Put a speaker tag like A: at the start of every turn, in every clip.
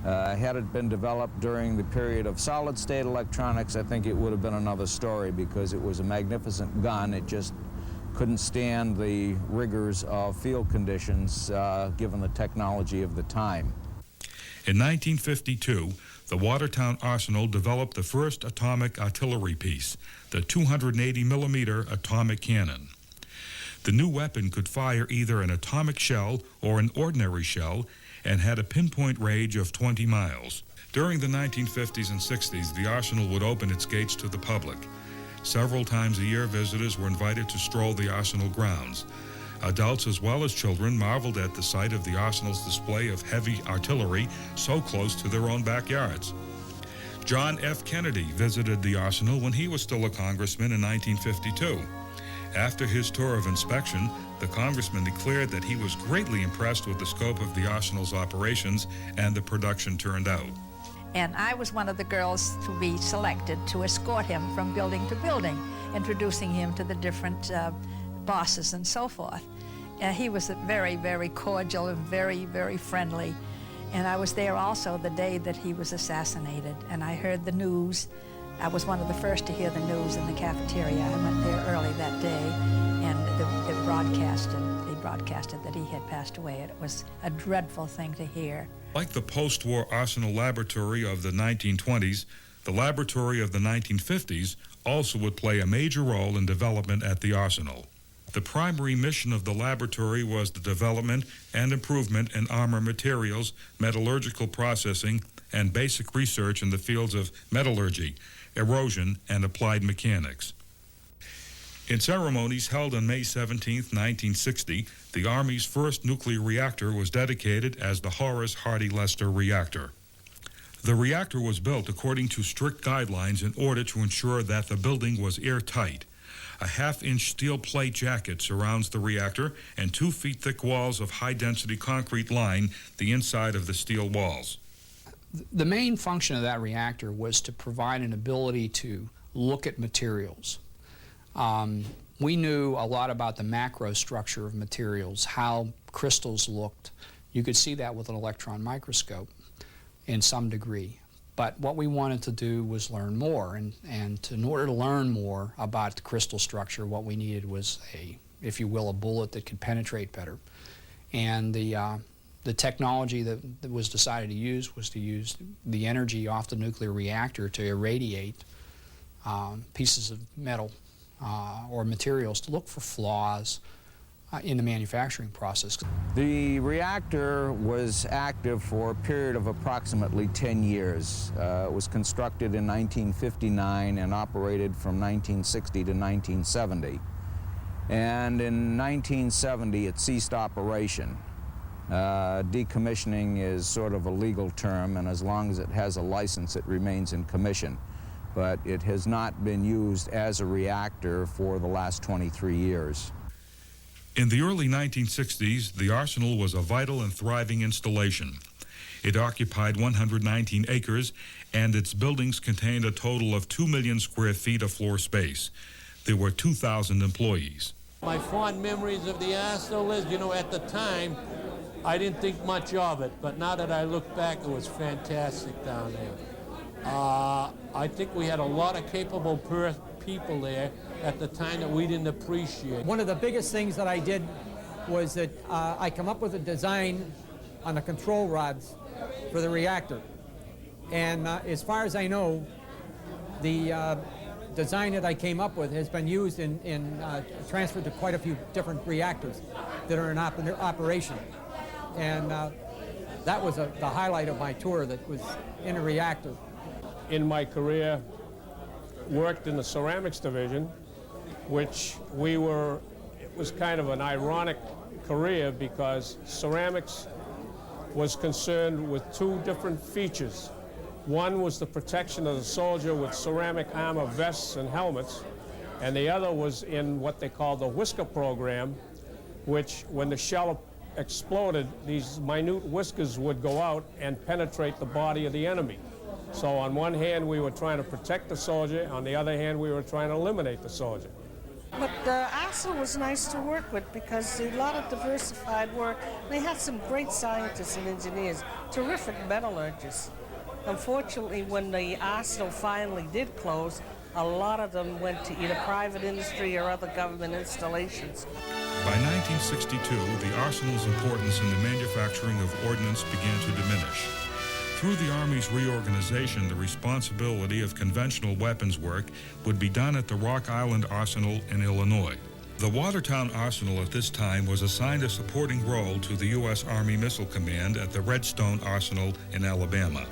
A: Had it been developed during the period of solid-state electronics, I think it would have been another story because it was a magnificent gun. It just couldn't stand the rigors of field conditions given the technology of the time.
B: In 1952, the Watertown Arsenal developed the first atomic artillery piece, the 280-millimeter atomic cannon. The new weapon could fire either an atomic shell or an ordinary shell and had a pinpoint range of 20 miles. During the 1950s and 60s, the arsenal would open its gates to the public. Several times a year, visitors were invited to stroll the arsenal grounds. Adults as well as children marveled at the sight of the arsenal's display of heavy artillery so close to their own backyards. John F. Kennedy visited the arsenal when he was still a congressman in 1952. After his tour of inspection, the congressman declared that he was greatly impressed with the scope of the arsenal's operations and the production turned out.
C: And I was one of the girls to be selected to escort him from building to building, introducing him to the different bosses and so forth. He was very, very cordial and very, very friendly. And I was there also the day that he was assassinated, and I heard the news. I was one of the first to hear the news in the cafeteria. I went there early that day, and they broadcasted that he had passed away. It was a dreadful thing to hear.
B: Like the post-war arsenal laboratory of the 1920s, the laboratory of the 1950s also would play a major role in development at the arsenal. The primary mission of the laboratory was the development and improvement in armor materials, metallurgical processing, and basic research in the fields of metallurgy, erosion, and applied mechanics. In ceremonies held on May 17, 1960, the Army's first nuclear reactor was dedicated as the Horace Hardy Lester reactor. The reactor was built according to strict guidelines in order to ensure that the building was airtight. A half-inch steel plate jacket surrounds the reactor, and 2 feet thick walls of high-density concrete line the inside of the steel walls.
D: The main function of that reactor was to provide an ability to look at materials. We knew a lot about the macro structure of materials, how crystals looked. You could see that with an electron microscope in some degree. But what we wanted to do was learn more, and in order to learn more about the crystal structure, what we needed was if you will, a bullet that could penetrate better. And the technology that was decided to use was to use the energy off the nuclear reactor to irradiate pieces of metal or materials to look for flaws in the manufacturing process.
A: The reactor was active for a period of approximately 10 years. It was constructed in 1959 and operated from 1960 to 1970. And in 1970, it ceased operation. Decommissioning is sort of a legal term, and as long as it has a license, it remains in commission. But it has not been used as a reactor for the last 23 years.
B: In the early 1960s, the arsenal was a vital and thriving installation. It occupied 119 acres, and its buildings contained a total of 2 million square feet of floor space. There were 2,000 employees.
E: My fond memories of the arsenal is, at the time, I didn't think much of it, but now that I look back, it was fantastic down there. I think we had a lot of capable people there at the time that we didn't appreciate.
F: One of the biggest things that I did was that I come up with a design on the control rods for the reactor. And as far as I know, the design that I came up with has been used transferred to quite a few different reactors that are in operation. And that was the highlight of my tour, that was in a reactor.
G: In my career, worked in the ceramics division, which it was kind of an ironic career because ceramics was concerned with 2 different features. One was the protection of the soldier with ceramic armor vests and helmets, and the other was in what they call the whisker program, which when the shell exploded, these minute whiskers would go out and penetrate the body of the enemy. So on one hand, we were trying to protect the soldier. On the other hand, we were trying to eliminate the soldier.
H: But the arsenal was nice to work with because a lot of diversified work. They had some great scientists and engineers, terrific metallurgists. Unfortunately, when the arsenal finally did close, a lot of them went to either private industry or other government installations.
B: By 1962, the arsenal's importance in the manufacturing of ordnance began to diminish. Through the Army's reorganization, the responsibility of conventional weapons work would be done at the Rock Island Arsenal in Illinois. The Watertown Arsenal at this time was assigned a supporting role to the U.S. Army Missile Command at the Redstone Arsenal in Alabama.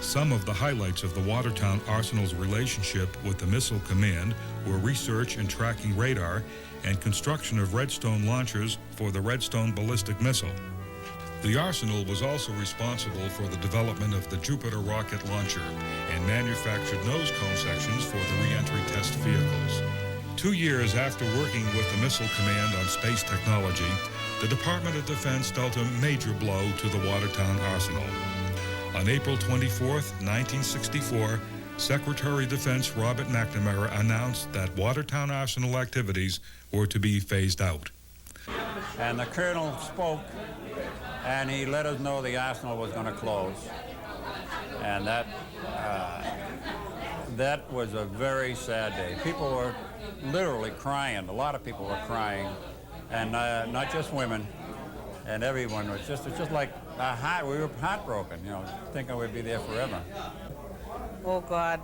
B: Some of the highlights of the Watertown Arsenal's relationship with the Missile Command were research and tracking radar and construction of Redstone launchers for the Redstone ballistic missile. The Arsenal was also responsible for the development of the Jupiter rocket launcher and manufactured nose cone sections for the re-entry test vehicles. 2 years after working with the Missile Command on space technology, the Department of Defense dealt a major blow to the Watertown Arsenal. On April 24, 1964, Secretary of Defense Robert McNamara announced that Watertown Arsenal activities were to be phased out.
I: And the colonel spoke, and he let us know the arsenal was going to close. And that was a very sad day. People were literally crying. A lot of people were crying, and not just women. And everyone was just like we were heartbroken, thinking we'd be there forever.
H: Oh, God.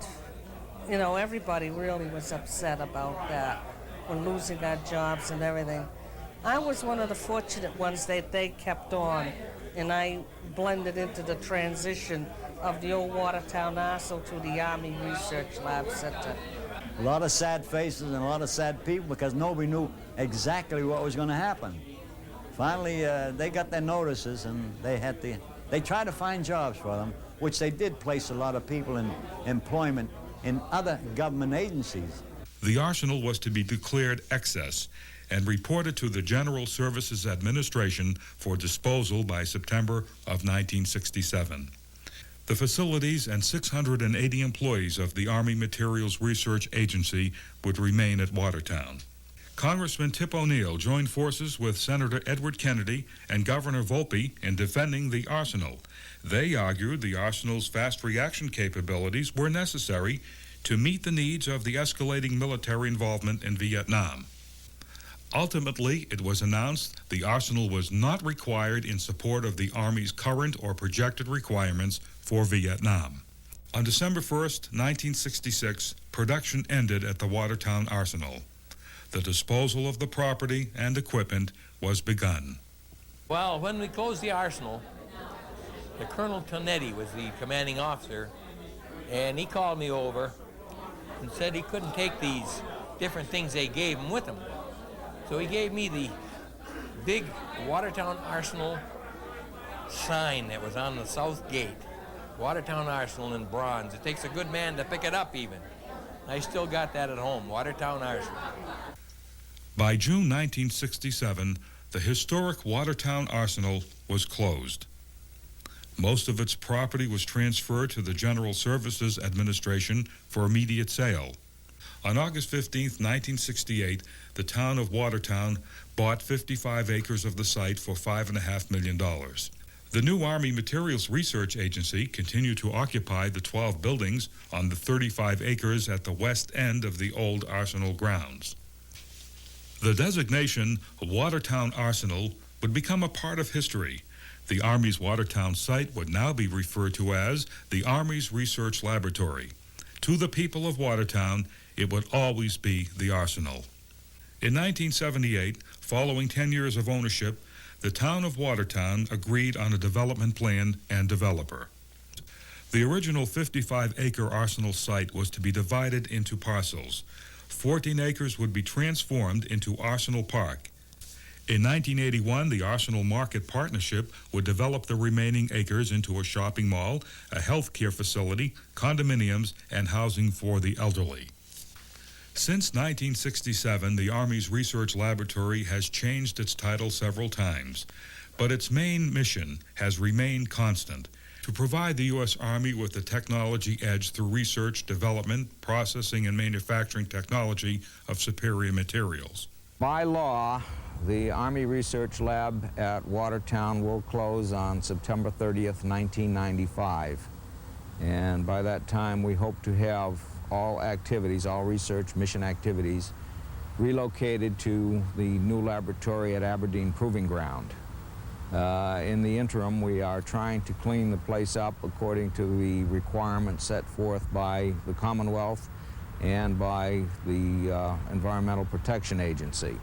H: Everybody really was upset about that, when losing our jobs and everything. I was one of the fortunate ones that they kept on, and I blended into the transition of the old Watertown Arsenal to the Army Research Lab Center.
J: A lot of sad faces and a lot of sad people because nobody knew exactly what was going to happen. Finally, they got their notices, and they tried to find jobs for them, which they did place a lot of people in employment in other government agencies.
B: The arsenal was to be declared excess and reported to the General Services Administration for disposal by September of 1967. The facilities and 680 employees of the Army Materials Research Agency would remain at Watertown. Congressman Tip O'Neill joined forces with Senator Edward Kennedy and Governor Volpe in defending the arsenal. They argued the arsenal's fast reaction capabilities were necessary to meet the needs of the escalating military involvement in Vietnam. Ultimately, it was announced the arsenal was not required in support of the Army's current or projected requirements for Vietnam. On December 1st, 1966, production ended at the Watertown Arsenal. The disposal of the property and equipment was begun.
E: Well, when we closed the arsenal, the Colonel Tonetti was the commanding officer, and he called me over and said he couldn't take these different things they gave him with him. So he gave me the big Watertown Arsenal sign that was on the south gate. Watertown Arsenal in bronze. It takes a good man to pick it up even. I still got that at home, Watertown Arsenal.
B: By June 1967, the historic Watertown Arsenal was closed. Most of its property was transferred to the General Services Administration for immediate sale. On August 15, 1968, the town of Watertown bought 55 acres of the site for $5.5 million. The new Army Materials Research Agency continued to occupy the 12 buildings on the 35 acres at the west end of the old arsenal grounds. The designation Watertown Arsenal would become a part of history. The Army's Watertown site would now be referred to as the Army's Research Laboratory. To the people of Watertown, it would always be the Arsenal. In 1978, following 10 years of ownership, the town of Watertown agreed on a development plan and developer. The original 55-acre Arsenal site was to be divided into parcels. 14 acres would be transformed into Arsenal Park. In 1981, the Arsenal Market Partnership would develop the remaining acres into a shopping mall, a health care facility, condominiums, and housing for the elderly. Since 1967, the Army's Research Laboratory has changed its title several times, but its main mission has remained constant, To provide the U.S. Army with the technology edge through research, development, processing, and manufacturing technology of superior materials.
A: By law, the Army Research Lab at Watertown will close on September 30th, 1995. And by that time, we hope to have all activities, all research mission activities, relocated to the new laboratory at Aberdeen Proving Ground. In the interim, we are trying to clean the place up according to the requirements set forth by the Commonwealth and by the Environmental Protection Agency.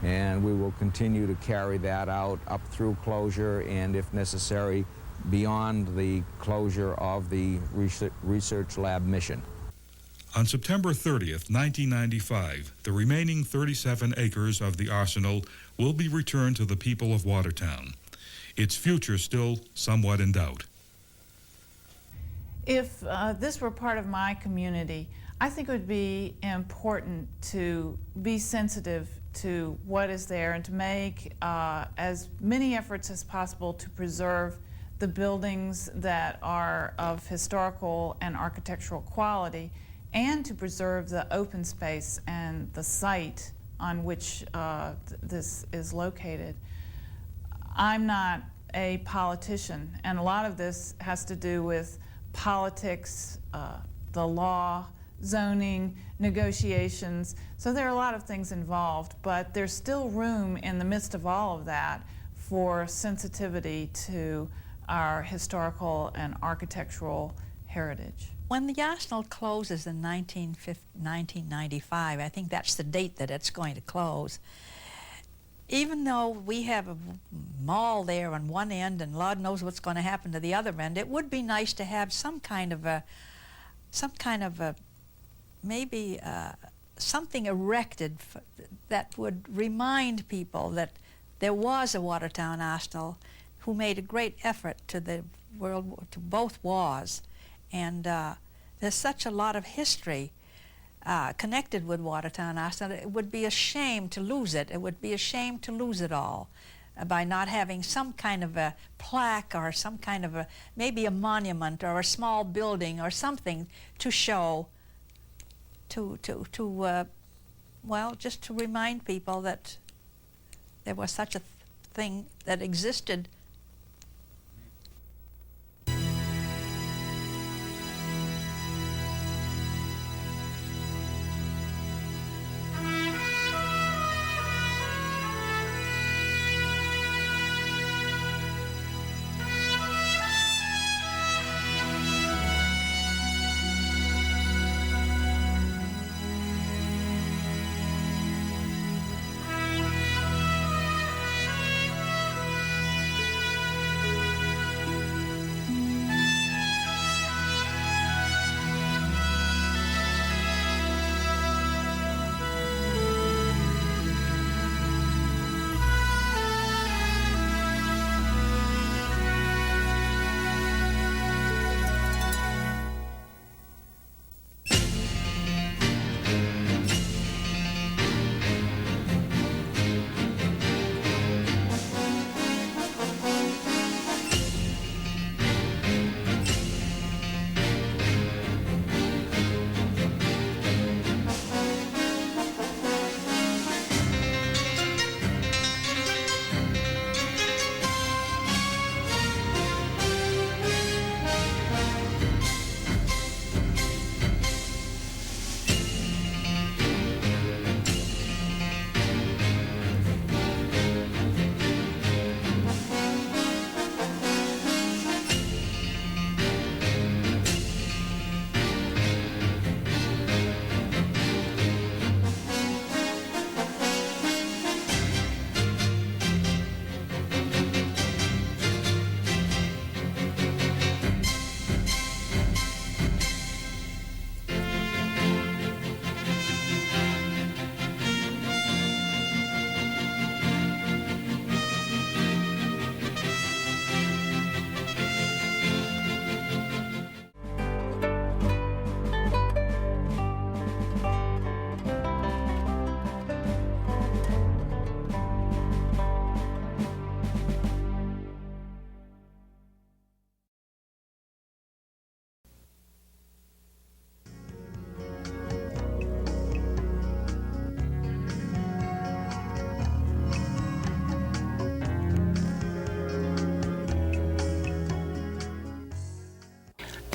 A: And we will continue to carry that out up through closure and, if necessary, beyond the closure of the research lab mission.
B: On September 30th, 1995, the remaining 37 acres of the arsenal will be returned to the people of Watertown. Its future still somewhat in doubt.
K: If this were part of my community, I think it would be important to be sensitive to what is there and to make as many efforts as possible to preserve the buildings that are of historical and architectural quality, and to preserve the open space and the site on which this is located. I'm not a politician, and a lot of this has to do with politics, the law, zoning, negotiations. So there are a lot of things involved, but there's still room in the midst of all of that for sensitivity to our historical and architectural heritage.
C: When the arsenal closes in 1995, I think that's the date that it's going to close, even though we have a mall there on one end and Lord knows what's going to happen to the other end, it would be nice to have some kind of a maybe something erected that would remind people that there was a Watertown arsenal who made a great effort to both wars. And there's such a lot of history connected with Watertown arsenal. It would be a shame to lose it. It would be a shame to lose it all by not having some kind of a plaque or some kind of maybe a monument or a small building or something to show, well, just to remind people that there was such a thing that existed.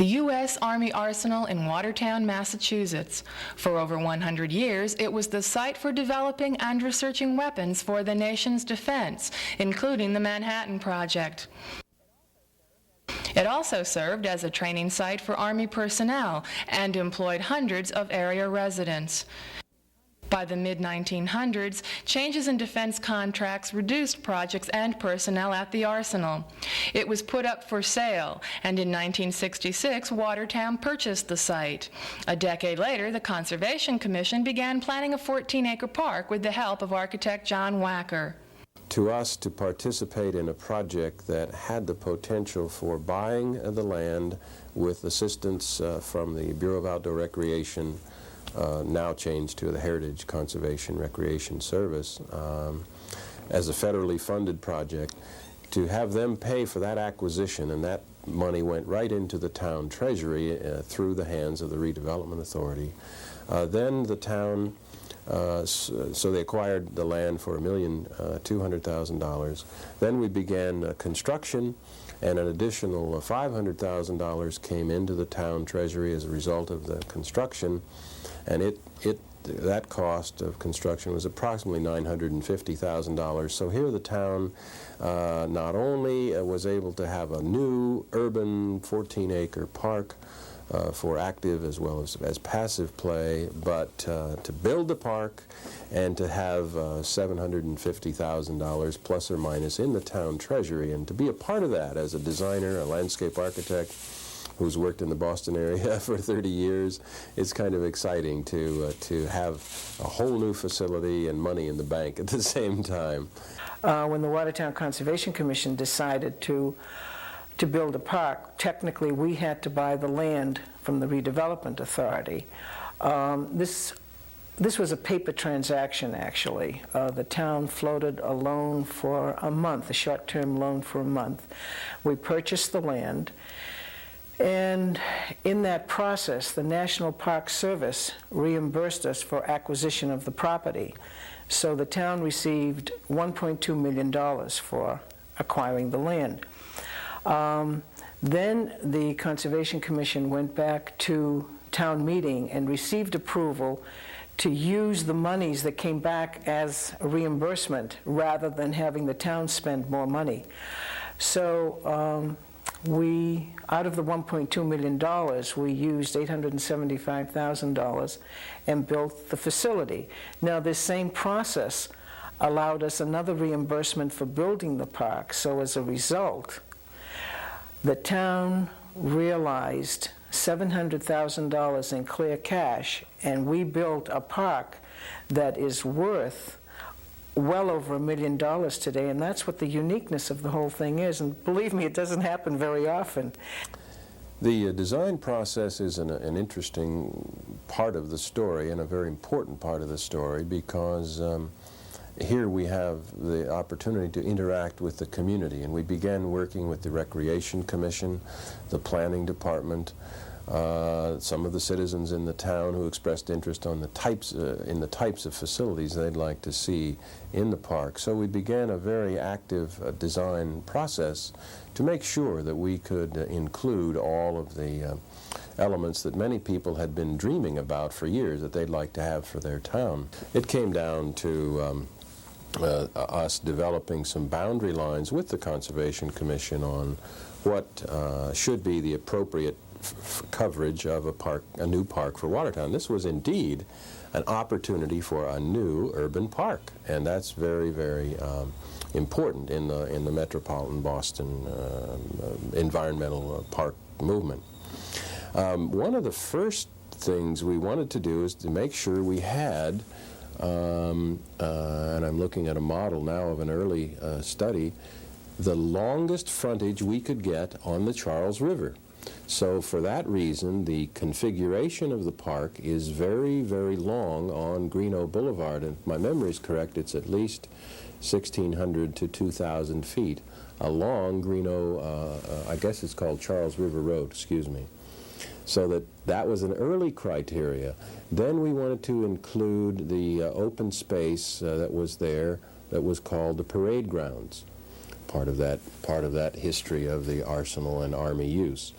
L: The U.S. Army Arsenal in Watertown, Massachusetts. For over 100 years, it was the site for developing and researching weapons for the nation's defense, including the Manhattan Project. It also served as a training site for Army personnel and employed hundreds of area residents. By the mid-1900s, changes in defense contracts reduced projects and personnel at the arsenal. It was put up for sale, and in 1966, Watertown purchased the site. A decade later, the Conservation Commission began planning a 14-acre park with the help of architect John Wacker.
M: To us, to participate in a project that had the potential for buying the land with assistance from the Bureau of Outdoor Recreation, now changed to the Heritage Conservation Recreation Service, as a federally funded project, to have them pay for that acquisition, and that money went right into the town treasury through the hands of the Redevelopment Authority. Then the town, so they acquired the land for $1,200,000. Then we began construction, and an additional $500,000 came into the town treasury as a result of the construction. And that cost of construction was approximately $950,000. So here the town not only was able to have a new urban 14-acre park for active as well as passive play, but to build the park and to have $750,000 plus or minus in the town treasury, and to be a part of that as a designer, a landscape architect, who's worked in the Boston area for 30 years, it's kind of exciting to have a whole new facility and money in the bank at the same time.
N: When the Watertown Conservation Commission decided to build a park, technically we had to buy the land from the Redevelopment Authority. This was a paper transaction, actually. The town floated a loan for a month, a short-term loan for a month. We purchased the land. And in that process, the National Park Service reimbursed us for acquisition of the property. So the town received $1.2 million for acquiring the land. Then the Conservation Commission went back to town meeting and received approval to use the monies that came back as a reimbursement rather than having the town spend more money. So we, out of the $1.2 million, we used $875,000 and built the facility. Now, this same process allowed us another reimbursement for building the park. So as a result, the town realized $700,000 in clear cash, and we built a park that is worth well over $1 million today, and that's what the uniqueness of the whole thing is. And believe me, it doesn't happen very often.
M: The design process is an interesting part of the story, and a very important part of the story, because here we have the opportunity to interact with the community, and we began working with the Recreation Commission, the Planning Department, some of the citizens in the town who expressed interest on the types of facilities they'd like to see in the park. So we began a very active design process to make sure that we could include all of the elements that many people had been dreaming about for years that they'd like to have for their town. It came down to us developing some boundary lines with the Conservation Commission on what should be the appropriate coverage of a new park for Watertown. This was indeed an opportunity for a new urban park, and that's very, very important in the metropolitan Boston environmental park movement. One of the first things we wanted to do is to make sure we had, and I'm looking at a model now of an early study, the longest frontage we could get on the Charles River. So for that reason, the configuration of the park is very, very long on Greenough Boulevard. And if my memory is correct, it's at least 1,600 to 2,000 feet along Greenough, I guess it's called Charles River Road, excuse me. So that was an early criteria. Then we wanted to include the open space that was there that was called the parade grounds. Part of that history of the arsenal and army use.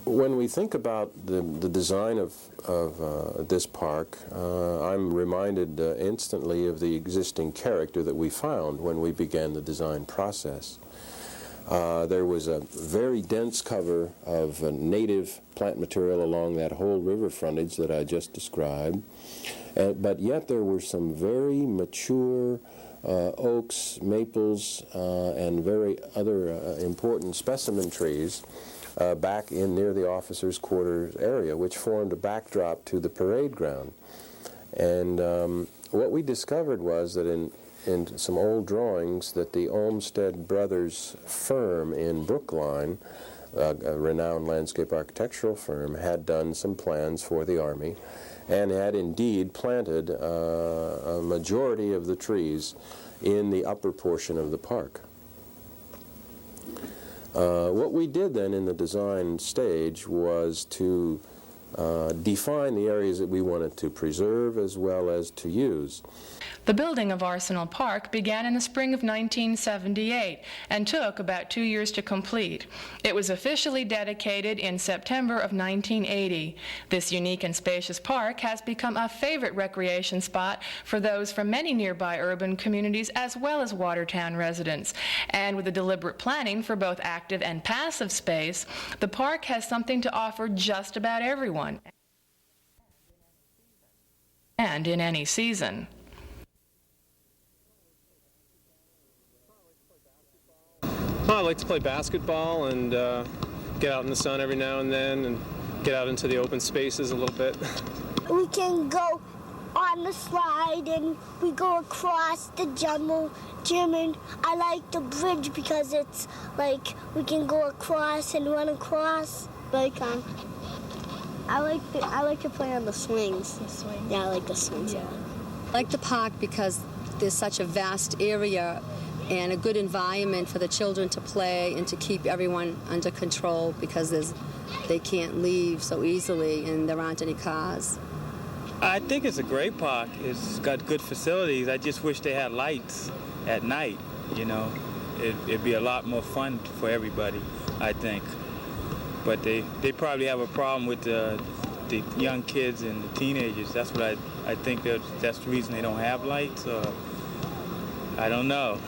M: When we think about the design of this park, I'm reminded instantly of the existing character that we found when we began the design process. There was a very dense cover of native plant material along that whole river frontage that I just described, but yet there were some very mature oaks, maples, and very other important specimen trees back in near the officers' quarters area, which formed a backdrop to the parade ground. And what we discovered was that in some old drawings that the Olmsted Brothers firm in Brookline, a renowned landscape architectural firm, had done some plans for the Army and had indeed planted a majority of the trees in the upper portion of the park. What we did then in the design stage was to define the areas that we wanted to preserve as well as to use.
L: The building of Arsenal Park began in the spring of 1978 and took about 2 years to complete. It was officially dedicated in September of 1980. This unique and spacious park has become a favorite recreation spot for those from many nearby urban communities as well as Watertown residents. And with the deliberate planning for both active and passive space, the park has something to offer just about everyone, and in any season.
O: I like to play basketball and get out in the sun every now and then and get out into the open spaces a little bit.
P: We can go on the slide and we go across the jungle gym, and I like the bridge because it's like we can go across and run across. Like I like to play on the swings. The swings. Yeah, I like the swings. Yeah.
Q: I like the park because there's such a vast area and a good environment for the children to play and to keep everyone under control because they can't leave so easily and there aren't any cars.
R: I think it's a great park. It's got good facilities. I just wish they had lights at night, you know. It'd be a lot more fun for everybody, I think. But they probably have a problem with the young kids and the teenagers. That's what I think that's the reason they don't have lights. I don't know.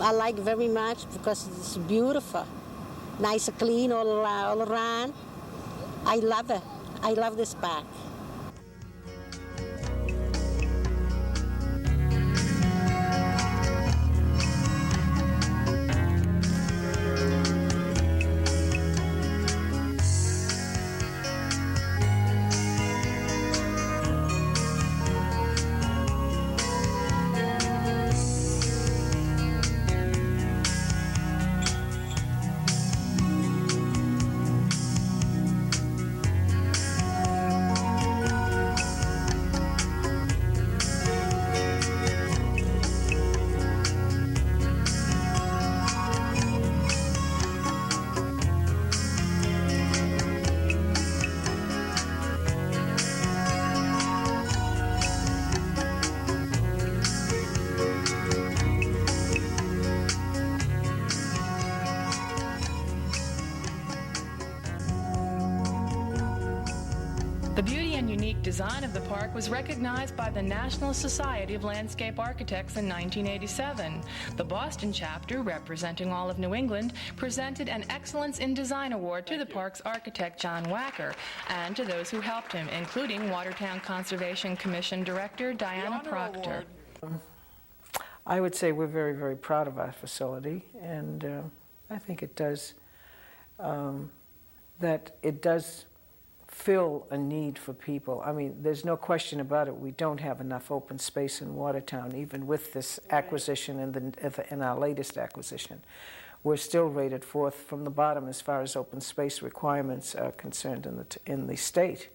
S: I like very much because it's beautiful. Nice and clean all around. I love it. I love this park.
L: The beauty and unique design of the park was recognized by the National Society of Landscape Architects in 1987. The Boston chapter, representing all of New England, presented an Excellence in Design Award to the park's architect, John Wacker, and to those who helped him, including Watertown Conservation Commission Director Diana Proctor.
N: I would say we're very, very proud of our facility, and I think it does, that it does fill a need for people. I mean, there's no question about it. We don't have enough open space in Watertown, even with this acquisition and our latest acquisition. We're still rated fourth from the bottom as far as open space requirements are concerned in the state.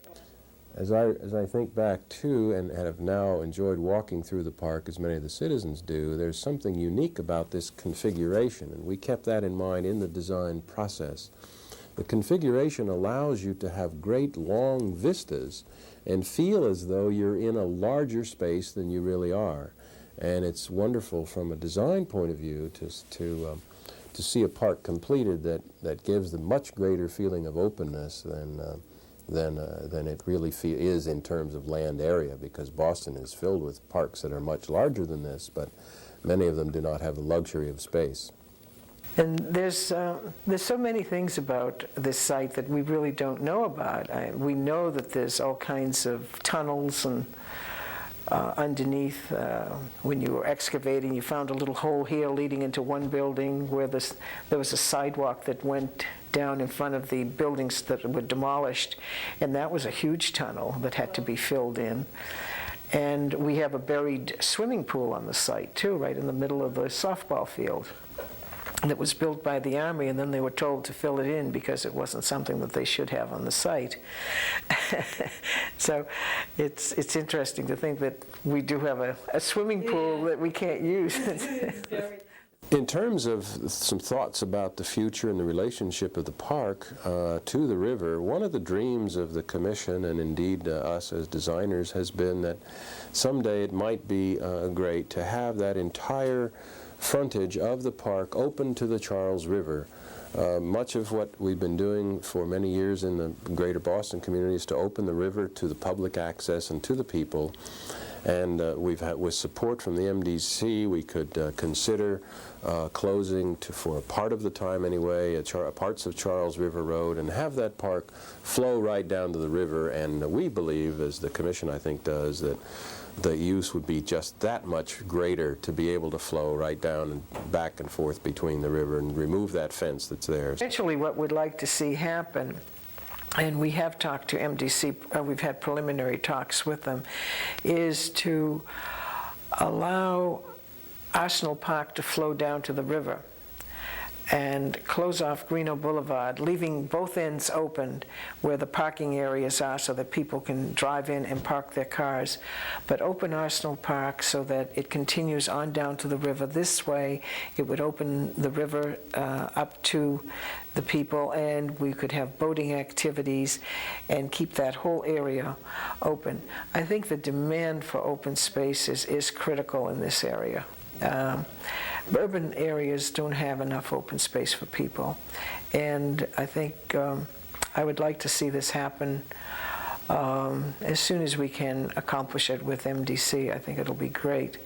M: As I think back to and have now enjoyed walking through the park, as many of the citizens do, there's something unique about this configuration, and we kept that in mind in the design process. The configuration allows you to have great long vistas and feel as though you're in a larger space than you really are. And it's wonderful from a design point of view to to see a park completed that gives the much greater feeling of openness than it really is in terms of land area, because Boston is filled with parks that are much larger than this, but many of them do not have the luxury of space.
N: And there's so many things about this site that we really don't know about. We know that there's all kinds of tunnels and underneath. When you were excavating, you found a little hole here leading into one building where there was a sidewalk that went down in front of the buildings that were demolished, and that was a huge tunnel that had to be filled in. And we have a buried swimming pool on the site too, right in the middle of the softball field, that was built by the Army, and then they were told to fill it in because it wasn't something that they should have on the site. So it's interesting to think that we do have a swimming pool that we can't use.
M: In terms of some thoughts about the future and the relationship of the park to the river, one of the dreams of the Commission, and indeed us as designers, has been that someday it might be great to have that entire frontage of the park open to the Charles River. Much of what we've been doing for many years in the greater Boston community is to open the river to the public access and to the people. And we've had, with support from the MDC, we could consider closing for a part of the time anyway, parts of Charles River Road, and have that park flow right down to the river. And we believe, as the Commission I think does, that the use would be just that much greater to be able to flow right down and back and forth between the river and remove that fence that's there.
N: Essentially what we'd like to see happen, and we have talked to MDC, we've had preliminary talks with them, is to allow Arsenal Park to flow down to the river and close off Greeno Boulevard, leaving both ends open where the parking areas are so that people can drive in and park their cars, but open Arsenal Park so that it continues on down to the river. This way it would open the river up to the people, and we could have boating activities and keep that whole area open. I think the demand for open spaces is critical in this area. Urban areas don't have enough open space for people, and I think I would like to see this happen as soon as we can accomplish it with MDC. I think it'll be great,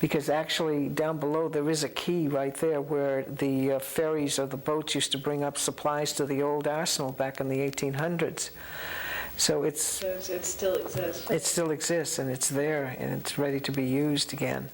N: because actually down below there is a key right there where the ferries or the boats used to bring up supplies to the old arsenal back in the 1800s. So it still exists. It still exists, and it's there, and it's ready to be used again.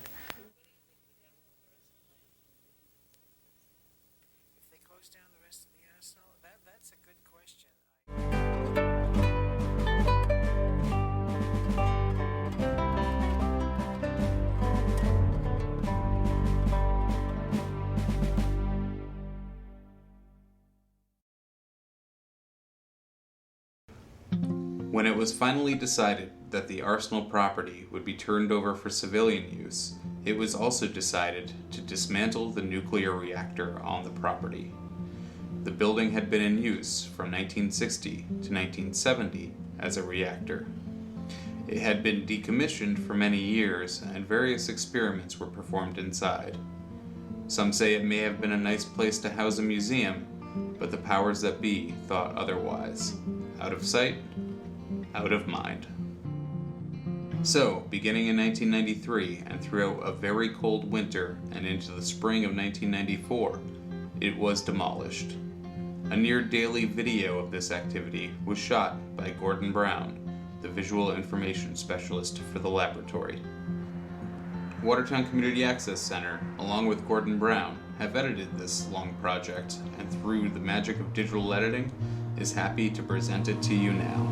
T: When it was finally decided that the Arsenal property would be turned over for civilian use, it was also decided to dismantle the nuclear reactor on the property. The building had been in use from 1960 to 1970 as a reactor. It had been decommissioned for many years, and various experiments were performed inside. Some say it may have been a nice place to house a museum, but the powers that be thought otherwise. Out of sight, out of mind. So, beginning in 1993 and throughout a very cold winter and into the spring of 1994, it was demolished. A near daily video of this activity was shot by Gordon Brown, the visual information specialist for the laboratory. Watertown Community Access Center, along with Gordon Brown, have edited this long project, and through the magic of digital editing, is happy to present it to you now.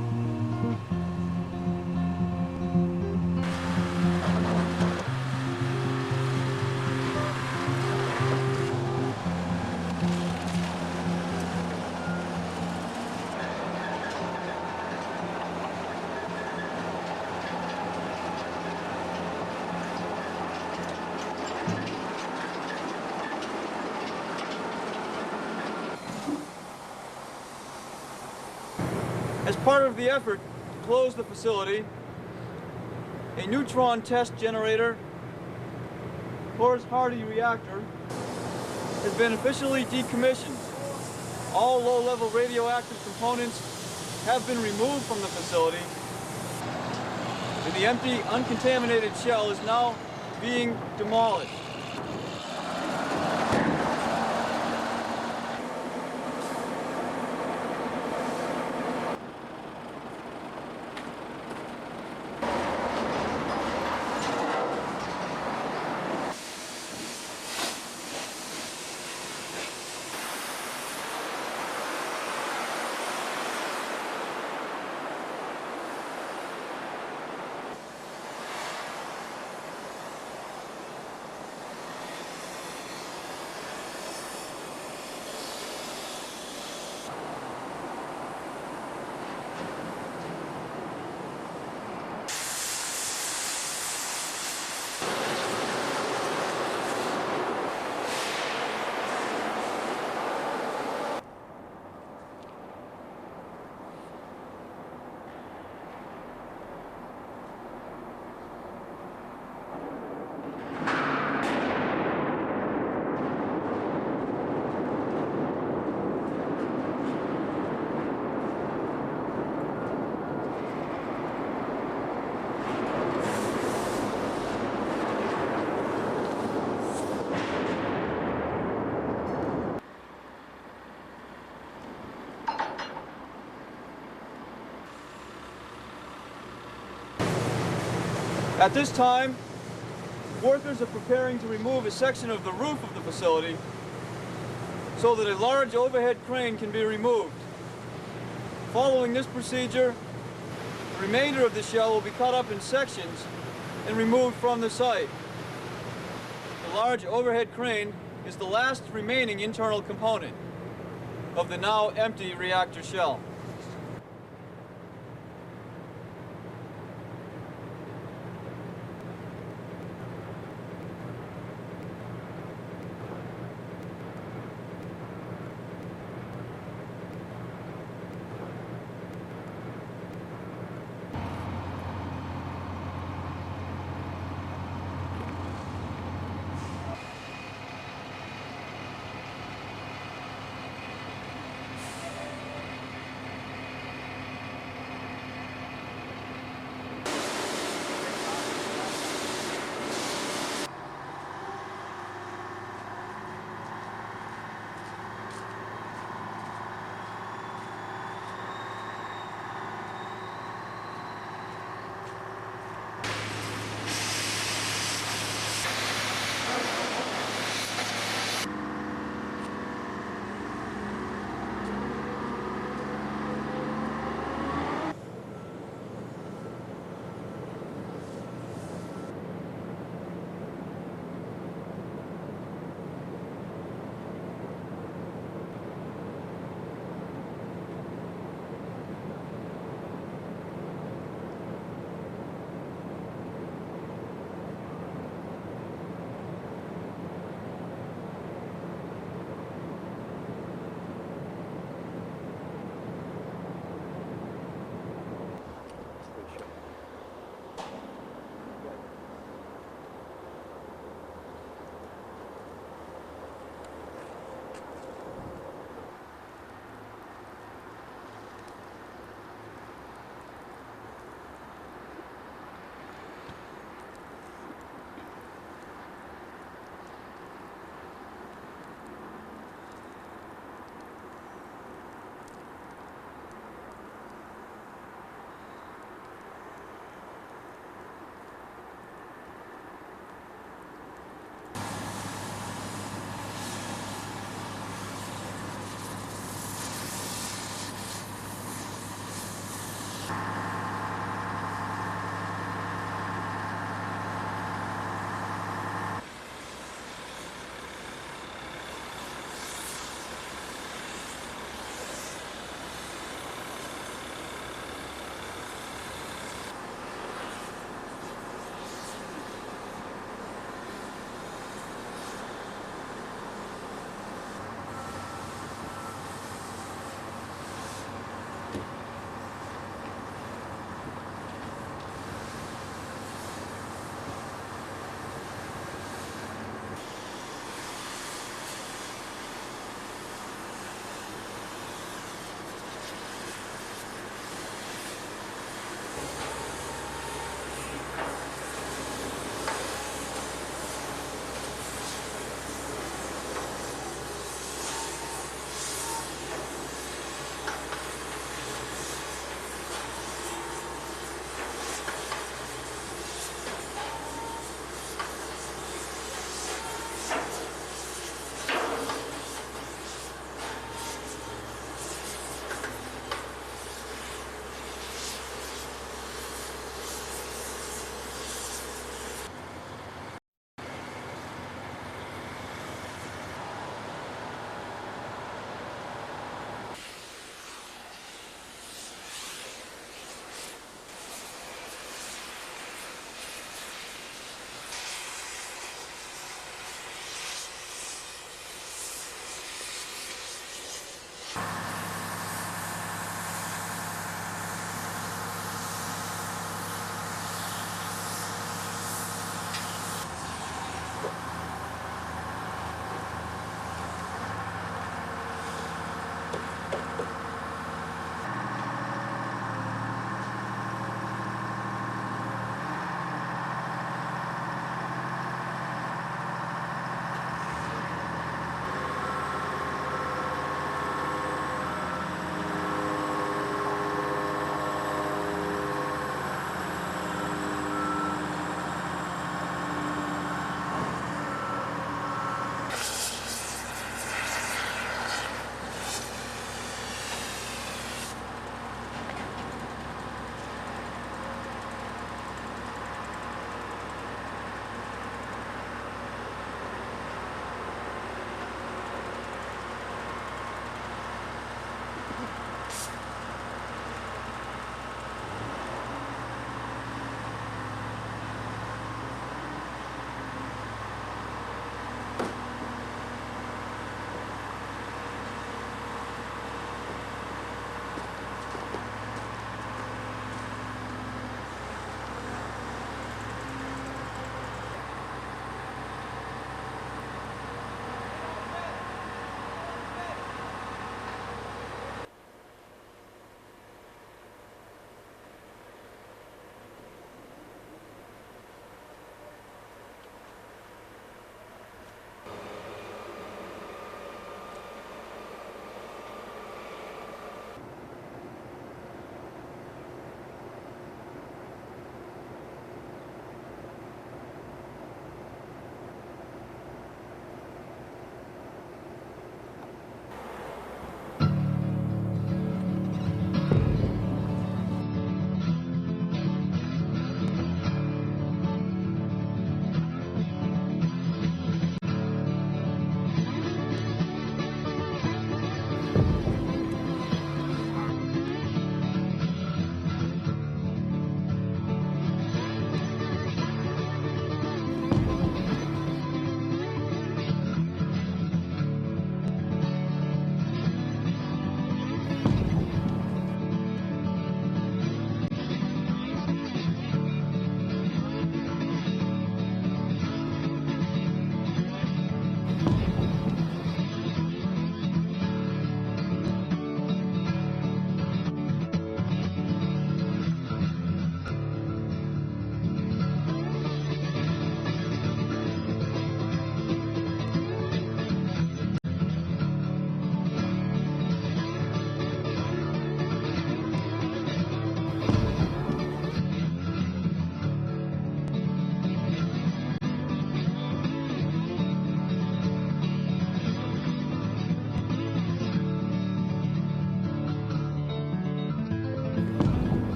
U: As part of the effort to close the facility, a neutron test generator, Horace Hardy reactor, has been officially decommissioned. All low-level radioactive components have been removed from the facility, and the empty, uncontaminated shell is now being demolished. At this time, workers are preparing to remove a section of the roof of the facility so that a large overhead crane can be removed. Following this procedure, the remainder of the shell will be cut up in sections and removed from the site. The large overhead crane is the last remaining internal component of the now empty reactor shell.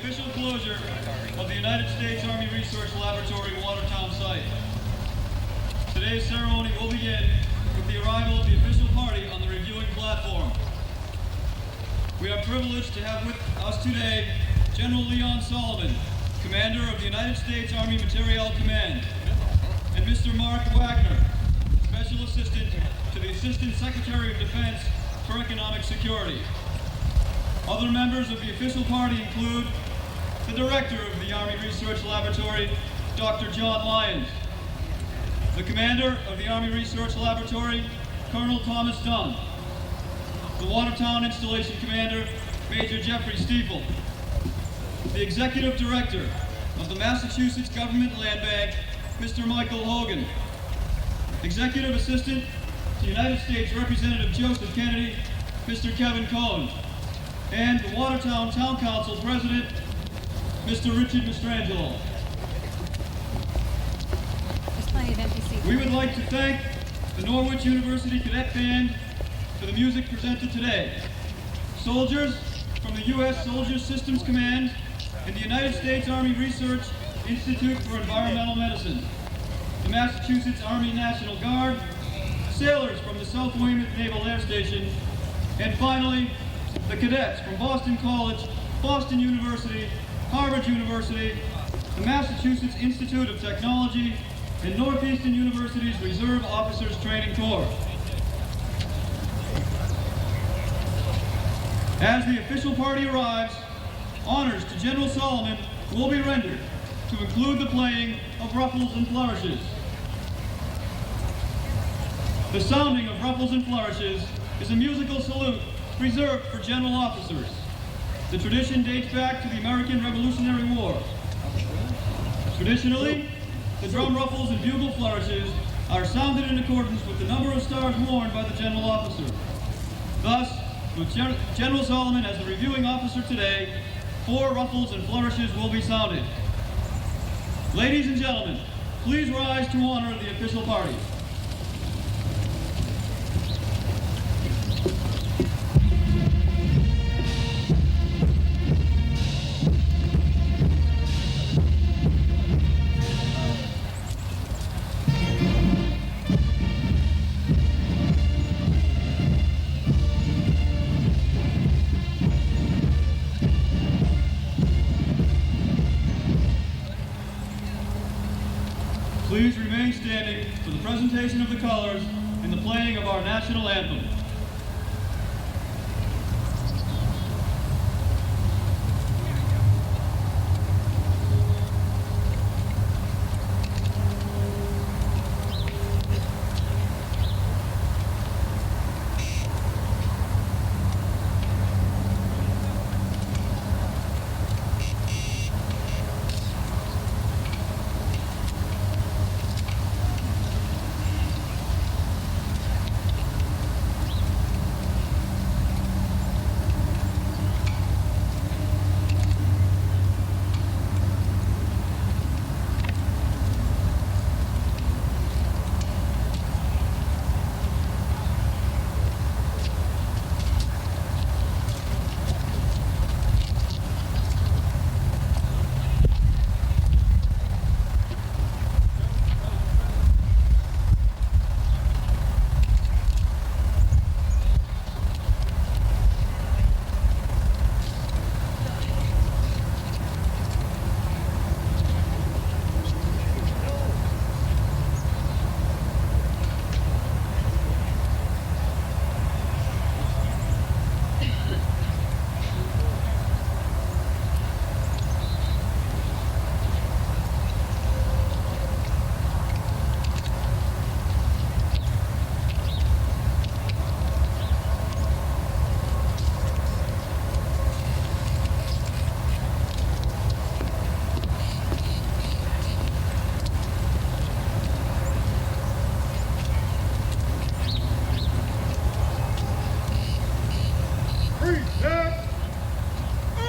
U: official closure of the United States Army Research Laboratory Watertown site. Today's ceremony will begin with the arrival of the official party on the reviewing platform. We are privileged to have with us today General Leon Solomon, Commander of the United States Army Materiel Command, and Mr. Mark Wagner, Special Assistant to the Assistant Secretary of Defense for Economic Security. Other members of the official party include the Director of the Army Research Laboratory, Dr. John Lyons, the Commander of the Army Research Laboratory, Colonel Thomas Dunn, the Watertown Installation Commander, Major Jeffrey Stiefel, the Executive Director of the Massachusetts Government Land Bank, Mr. Michael Hogan, Executive Assistant to United States Representative Joseph Kennedy, Mr. Kevin Cohen, and the Watertown Town Council President, Mr. Richard Mastrangelo.
D: There's plenty of empty seats.
U: We would like to thank the Norwich University Cadet Band for the music presented today. Soldiers from the U.S. Soldier Systems Command and the United States Army Research Institute for Environmental Medicine, the Massachusetts Army National Guard, sailors from the South Weymouth Naval Air Station, and finally, the cadets from Boston College, Boston University, Harvard University, the Massachusetts Institute of Technology, and Northeastern University's Reserve Officers Training Corps. As the official party arrives, honors to General Solomon will be rendered to include the playing of ruffles and flourishes. The sounding of ruffles and flourishes is a musical salute reserved for general officers. The tradition dates back to the American Revolutionary War. Traditionally, the drum ruffles and bugle flourishes are sounded in accordance with the number of stars worn by the general officer. Thus, with General Solomon as the reviewing officer today, 4 ruffles and flourishes will be sounded. Ladies and gentlemen, please rise to honor the official party. Please remain standing for the presentation of the colors and the playing of our national anthem.